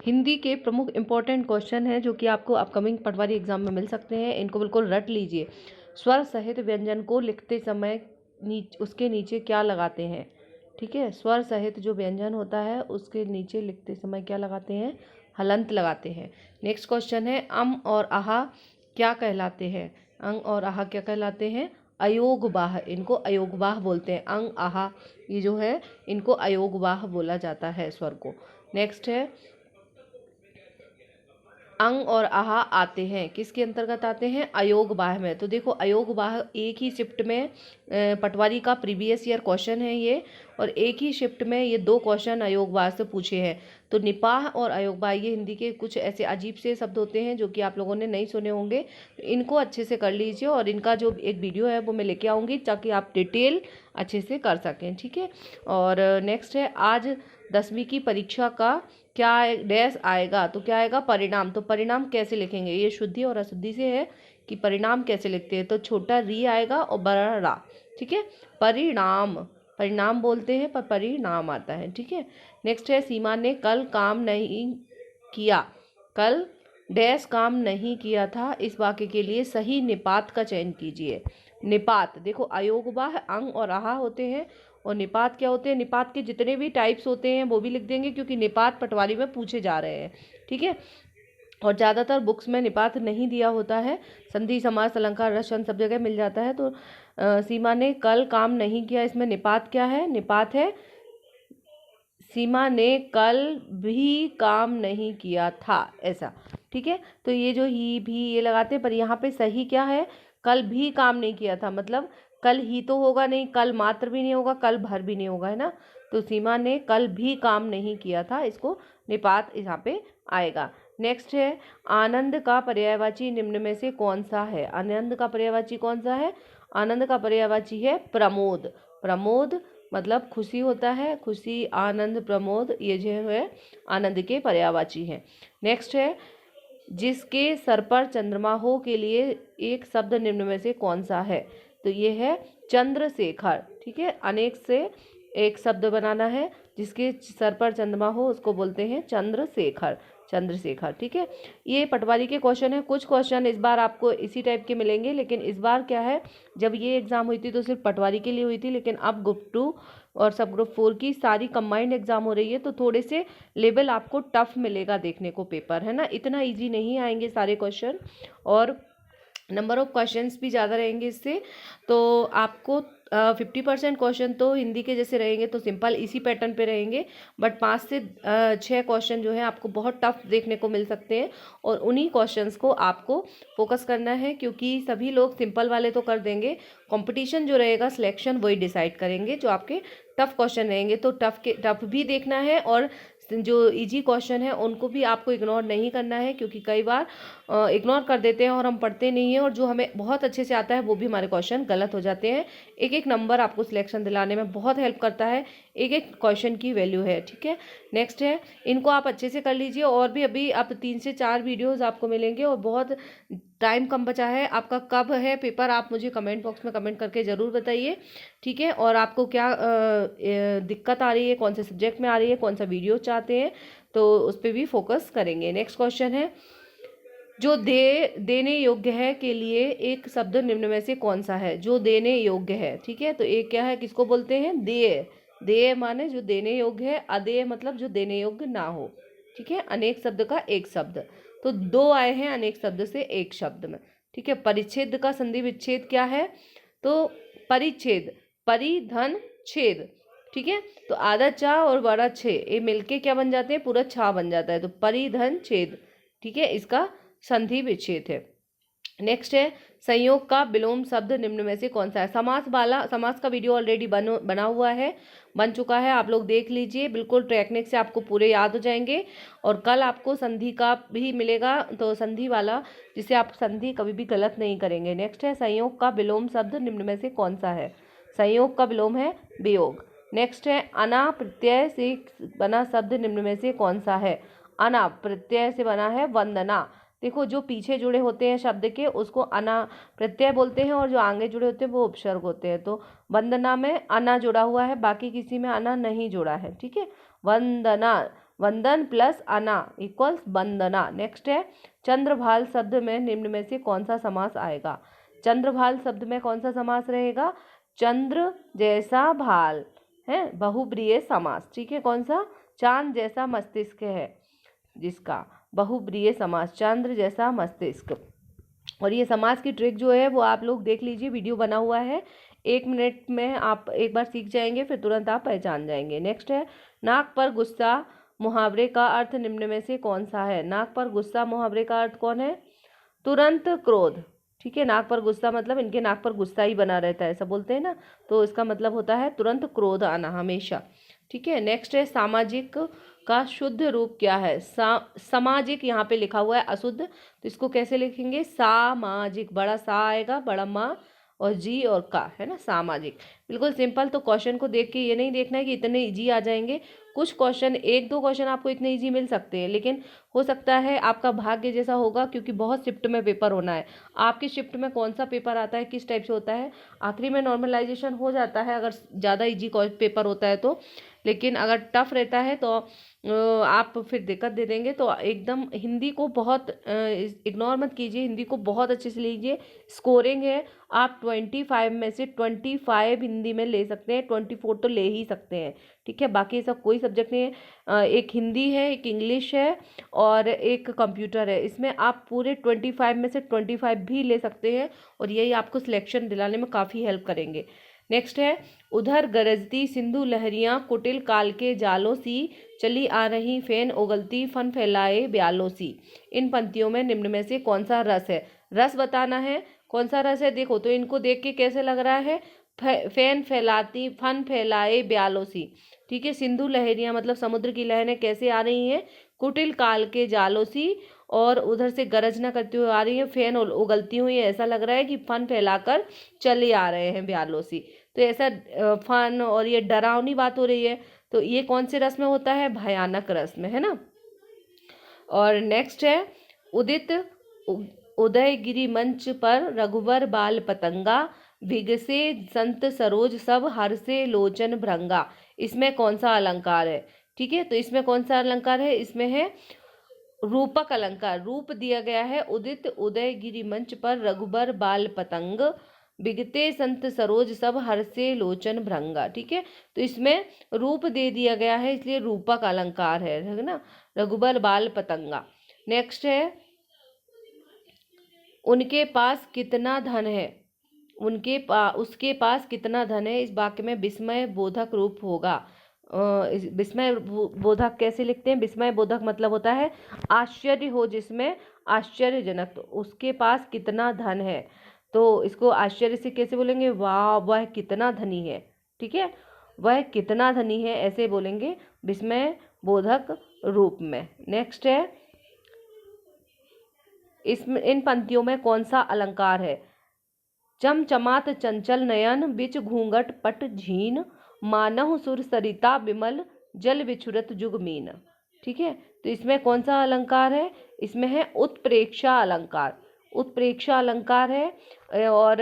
हिंदी के प्रमुख important question हैं जो कि आपको अपकमिंग पटवारी एग्जाम में मिल सकते हैं, इनको बिल्कुल रट लीजिए। स्वर सहित व्यंजन को लिखते समय उसके नीचे क्या लगाते हैं? ठीक है, स्वर सहित जो व्यंजन होता है उसके नीचे लिखते समय क्या लगाते हैं? हलंत लगाते हैं। नेक्स्ट क्वेश्चन है, अम और आहा क्या कहलाते हैं? अंग और आहा क्या कहलाते हैं? अयोगवाह। इनको अयोगवाह बोलते हैं। अंग आहा ये जो है इनको अयोगवाह बोला जाता है स्वर को। नेक्स्ट है, अंग और आहा आते हैं किसके अंतर्गत आते हैं? अयोगवाह में। तो देखो अयोगवाह एक ही शिफ्ट में पटवारी का प्रीवियस ईयर क्वेश्चन है ये, और एक ही शिफ्ट में ये 2 क्वेश्चन अयोगवाह से पूछे हैं। तो निपाह और अयोगवाह ये हिंदी के कुछ ऐसे अजीब से शब्द होते हैं जो कि आप लोगों ने नहीं सुने होंगे, तो इनको अच्छे से कर लीजिए, और इनका जो एक वीडियो है वो मैं लेके आऊँगी ताकि आप डिटेल अच्छे से कर सकें। ठीक है, और नेक्स्ट है, आज 10वीं की परीक्षा का क्या डैश आएगा? तो क्या आएगा? परिणाम। तो परिणाम कैसे लिखेंगे? ये शुद्धि और अशुद्धि से है कि परिणाम कैसे लिखते हैं, तो छोटा री आएगा और बड़ा रा। ठीक है, परिणाम, परिणाम बोलते हैं पर परिणाम आता है। ठीक है, नेक्स्ट है, सीमा ने कल काम नहीं किया। कल डैश काम नहीं किया था, इस वाक्य के लिए सही निपात का चयन कीजिए। निपात देखो अयोगवाह अंग और आहा होते हैं, और निपात क्या होते हैं? निपात के जितने भी टाइप्स होते हैं वो भी लिख देंगे क्योंकि निपात पटवारी में पूछे जा रहे हैं। ठीक है, और ज़्यादातर बुक्स में निपात नहीं दिया होता है, संधि समास अलंकार रस छंद सब जगह मिल जाता है। तो सीमा ने कल काम नहीं किया, इसमें निपात क्या है? निपात है सीमा ने कल भी काम नहीं किया था, ऐसा। ठीक है, तो ये जो ही भी ये लगाते हैं, पर यहाँ पे सही क्या है? कल भी काम नहीं किया था, मतलब कल ही तो होगा नहीं, कल मात्र भी नहीं होगा, कल भर भी नहीं होगा, है ना। तो सीमा ने कल भी काम नहीं किया था, इसको निपात यहाँ पे आएगा। नेक्स्ट है, आनंद का पर्यायवाची निम्न में से कौन सा है? आनंद का पर्यायवाची कौन सा है? आनंद का पर्यायवाची है प्रमोद। प्रमोद मतलब खुशी होता है, खुशी, आनंद, प्रमोद ये जो है आनंद के पर्यायवाची हैं। नेक्स्ट है, जिसके सर पर चंद्रमा हो के लिए एक शब्द निम्न में से कौन सा है? तो ये है चंद्रशेखर। ठीक है, अनेक से एक शब्द बनाना है, जिसके सर पर चंद्रमा हो उसको बोलते हैं चंद्रशेखर। चंद्रशेखर। ठीक है, ये पटवारी के क्वेश्चन है। कुछ क्वेश्चन इस बार आपको इसी टाइप के मिलेंगे, लेकिन इस बार क्या है, जब ये एग्जाम हुई थी तो सिर्फ पटवारी के लिए हुई थी, लेकिन अब ग्रुप 2 और सब ग्रुप 4 की सारी कंबाइंड एग्जाम हो रही है, तो थोड़े से लेवल आपको टफ मिलेगा देखने को पेपर, है ना। इतना ईजी नहीं आएंगे सारे क्वेश्चन, और नंबर ऑफ क्वेश्चंस भी ज़्यादा रहेंगे इससे। तो आपको 50% क्वेश्चन तो हिंदी के जैसे रहेंगे, तो सिंपल इसी पैटर्न पे रहेंगे, बट 5 से 6 क्वेश्चन जो है आपको बहुत टफ देखने को मिल सकते हैं, और उन्हीं क्वेश्चंस को आपको फोकस करना है, क्योंकि सभी लोग सिंपल वाले तो कर देंगे, कंपटीशन जो रहेगा सिलेक्शन वही डिसाइड करेंगे। जो आपके टफ क्वेश्चन रहेंगे तो टफ भी देखना है, और जो इजी क्वेश्चन है उनको भी आपको इग्नोर नहीं करना है, क्योंकि कई बार इग्नोर कर देते हैं और हम पढ़ते नहीं हैं, और जो हमें बहुत अच्छे से आता है वो भी हमारे क्वेश्चन गलत हो जाते हैं। एक एक नंबर आपको सिलेक्शन दिलाने में बहुत हेल्प करता है, एक एक क्वेश्चन की वैल्यू है। ठीक है, नेक्स्ट है, इनको आप अच्छे से कर लीजिए, और भी अभी आप 3 से 4 वीडियोज़ आपको मिलेंगे, और बहुत टाइम कम बचा है। आपका कब है पेपर, आप मुझे कमेंट बॉक्स में कमेंट करके ज़रूर बताइए। ठीक है, और आपको क्या दिक्कत आ रही है, कौन से सब्जेक्ट में आ रही है, कौन सा वीडियो चाहते हैं, तो उस पर भी फोकस करेंगे। नेक्स्ट क्वेश्चन है, जो देने योग्य है के लिए एक शब्द निम्न में से कौन सा है? जो देने योग्य है। ठीक है, तो एक क्या है, किसको बोलते हैं? देय। देय माने जो देने योग्य है, अदेय मतलब जो देने योग्य ना हो। ठीक है, अनेक शब्द का एक शब्द, तो 2 आए हैं अनेक शब्द से एक शब्द में। ठीक है, परिच्छेद का संधि विच्छेद क्या है? तो परिच्छेद, परिधन छेद। ठीक है, तो आधा चा और बड़ा छे ये मिलके क्या बन जाते हैं? पूरा छा बन जाता है, तो परिधन छेद। ठीक है, इसका संधि विच्छेद है। नेक्स्ट है, संयोग का विलोम शब्द निम्न में से कौन सा है? समास वाला, समास का वीडियो ऑलरेडी बना हुआ है, बन चुका है, आप लोग देख लीजिए, बिल्कुल टेक्निक से आपको पूरे याद हो जाएंगे। और कल आपको संधि का भी मिलेगा, तो संधि वाला, जिससे आप संधि कभी भी गलत नहीं करेंगे। नेक्स्ट है, संयोग का विलोम शब्द निम्न में से कौन सा है? संयोग का विलोम है वियोग। नेक्स्ट है, अना प्रत्यय से बना शब्द निम्न में से कौन सा है? अना प्रत्यय से बना है वंदना। देखो, जो पीछे जुड़े होते हैं शब्द के उसको अना प्रत्यय बोलते हैं, और जो आगे जुड़े होते हैं वो उपसर्ग होते हैं। तो वंदना में अना जुड़ा हुआ है, बाकी किसी में अना नहीं जुड़ा है। ठीक है, वंदना वंदन प्लस अना इक्वल्स वंदना। नेक्स्ट है चंद्रभाल शब्द में निम्न में से कौन सा समास आएगा। चंद्रभाल शब्द में कौन सा समास रहेगा, चंद्र जैसा भाल है, बहुब्रीहि समास। ठीक है, कौन सा, चांद जैसा मस्तिष्क है जिसका, बहुब्रीहि समास, चंद्र जैसा मस्तिष्क। और ये समास की ट्रिक जो है वो आप लोग देख लीजिए, वीडियो बना हुआ है, 1 मिनट में आप एक बार सीख जाएंगे, फिर तुरंत आप पहचान जाएंगे। नेक्स्ट है नाक पर गुस्सा मुहावरे का अर्थ निम्न में से कौन सा है। नाक पर गुस्सा मुहावरे का अर्थ कौन है, तुरंत क्रोध। ठीक है, नाक पर गुस्सा मतलब इनके नाक पर गुस्सा ही बना रहता है, ऐसा बोलते हैं ना, तो इसका मतलब होता है तुरंत क्रोध आना हमेशा। ठीक है, नेक्स्ट है सामाजिक का शुद्ध रूप क्या है। सामाजिक यहाँ पे लिखा हुआ है अशुद्ध, तो इसको कैसे लिखेंगे, सामाजिक, बड़ा सा आएगा, बड़ा माँ और जी और का, है ना, सामाजिक। बिल्कुल सिंपल। तो क्वेश्चन को देख के ये नहीं देखना है कि इतने इजी आ जाएंगे, कुछ क्वेश्चन, 1-2 क्वेश्चन आपको इतने इजी मिल सकते हैं, लेकिन हो सकता है आपका भाग्य जैसा होगा, क्योंकि बहुत शिफ्ट में पेपर होना है। आपकी शिफ्ट में कौन सा पेपर आता है, किस टाइप से होता है, आखिरी में नॉर्मलाइजेशन हो जाता है अगर ज़्यादा इजी पेपर होता है तो, लेकिन अगर टफ रहता है तो आप फिर दिक्कत दे देंगे। तो एकदम हिंदी को बहुत इग्नोर मत कीजिए, हिंदी को बहुत अच्छे से लीजिए। स्कोरिंग है, आप 25 में से 25 हिंदी में ले सकते हैं, 24 तो ले ही सकते हैं। ठीक है, बाकी ऐसा कोई सब्जेक्ट नहीं है, एक हिंदी है, एक इंग्लिश है और एक कंप्यूटर है, इसमें आप पूरे 25 में से 25 भी ले सकते हैं, और यही आपको सिलेक्शन दिलाने में काफ़ी हेल्प करेंगे। नेक्स्ट है उधर गरजती सिंधु लहरियां कुटिल काल के जालों सी, चली आ रही फेन उगलती फन फैलाए ब्यालों सी। इन पंक्तियों में निम्न में से कौन सा रस है, रस बताना है, कौन सा रस है। देखो तो इनको देख के कैसे लग रहा है, फैन फैलाती फन फैलाए ब्यालों सी। ठीक है, सिंधु लहरियां मतलब समुद्र की लहरें कैसे आ रही हैं, कुटिल काल के जालों सी, और उधर से गरजना करती हुई आ रही है, फैन उगलती हुई, ऐसा लग रहा है कि फन फैलाकर चले आ रहे हैं ब्यालों सी। तो ऐसा फन और ये डरावनी बात हो रही है, तो ये कौन से रस में होता है, भयानक रस में, है ना। और नेक्स्ट है उदित उदयगिरी मंच पर रघुवर बाल पतंगा, विगसे संत सरोज सब हर्षे लोचन भृंगा। इसमें कौन सा अलंकार है। ठीक है, तो इसमें कौन सा अलंकार है, इसमें है रूपक अलंकार। रूप दिया गया है उदित उदयगिरी मंच पर रघुबर बाल पतंग, बिगते संत सरोज सब हर्षे लोचन भृंगा। ठीक है, तो इसमें रूप दे दिया गया है, इसलिए रूपक अलंकार है ना, रघुबर बाल पतंगा। नेक्स्ट है उनके पास कितना धन है, उसके पास कितना धन है। इस वाक्य में विस्मय बोधक रूप होगा। विस्मय बोधक कैसे लिखते हैं, विस्मय बोधक मतलब होता है आश्चर्य हो जिसमें, आश्चर्यजनक। तो उसके पास कितना धन है, तो इसको आश्चर्य से कैसे बोलेंगे, वाह वह कितना धनी है। ठीक है, वह कितना धनी है, ऐसे बोलेंगे विस्मय बोधक रूप में। नेक्स्ट है इन पंक्तियों में कौन सा अलंकार है। चमचमात चंचल नयन बिच घूंघट पट झीन, मानहु सुर सरिता विमल जल विछुरत जुगमीन। ठीक है, तो इसमें कौन सा अलंकार है, इसमें है उत्प्रेक्षा अलंकार। उत्प्रेक्षा अलंकार है। और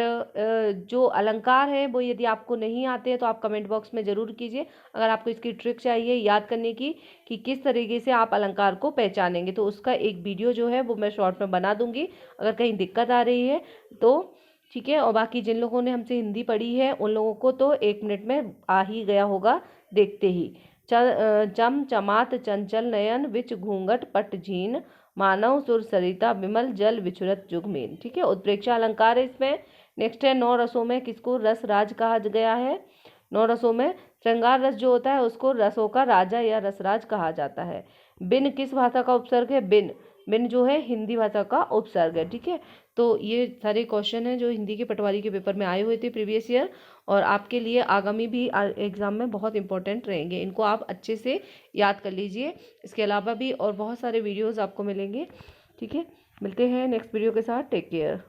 जो अलंकार है वो यदि आपको नहीं आते हैं तो आप कमेंट बॉक्स में ज़रूर कीजिए। अगर आपको इसकी ट्रिक चाहिए याद करने की कि किस तरीके से आप अलंकार को पहचानेंगे, तो उसका एक वीडियो जो है वो मैं शॉर्ट में बना दूंगी, अगर कहीं दिक्कत आ रही है तो। ठीक है, और बाकी जिन लोगों ने हमसे हिंदी पढ़ी है उन लोगों को तो 1 मिनट में आ ही गया होगा देखते ही। चम चमात चंचल नयन विच घूंघट पट झीन, मानव सुर सरिता विमल जल विछुरत जुगमीन। ठीक है, उत्प्रेक्षा अलंकार है इसमें। नेक्स्ट है 9 रसों में किसको रस राज कहा गया है। 9 रसों में श्रृंगार रस जो होता है उसको रसों का राजा या रसराज कहा जाता है। बिन किस भाषा का उपसर्ग है, बिन बिन जो है हिंदी भाषा का उपसर्ग है। ठीक है, तो ये सारे क्वेश्चन हैं जो हिंदी के पटवारी के पेपर में आए हुए थे प्रीवियस ईयर, और आपके लिए आगामी भी एग्जाम में बहुत इंपॉर्टेंट रहेंगे। इनको आप अच्छे से याद कर लीजिए। इसके अलावा भी और बहुत सारे वीडियोस आपको मिलेंगे। ठीक है, मिलते हैं नेक्स्ट वीडियो के साथ। Take care.